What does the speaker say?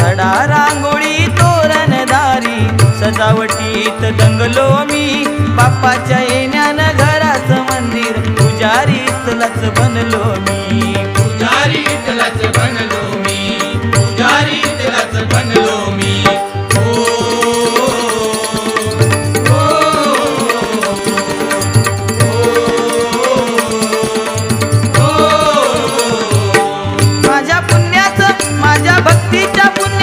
सडा रांगोळी तोरणदारी सजावटीत दंगलो मी बाप्पाच्या येण्यानं घराचं मंदिर पुजारी इथलाच बनलो मी पुजारी इथलाच बनलो मी पुजारी इथलाच बनलो मी माझ्या पुण्याचं माझ्या भक्तीच्या पुण्या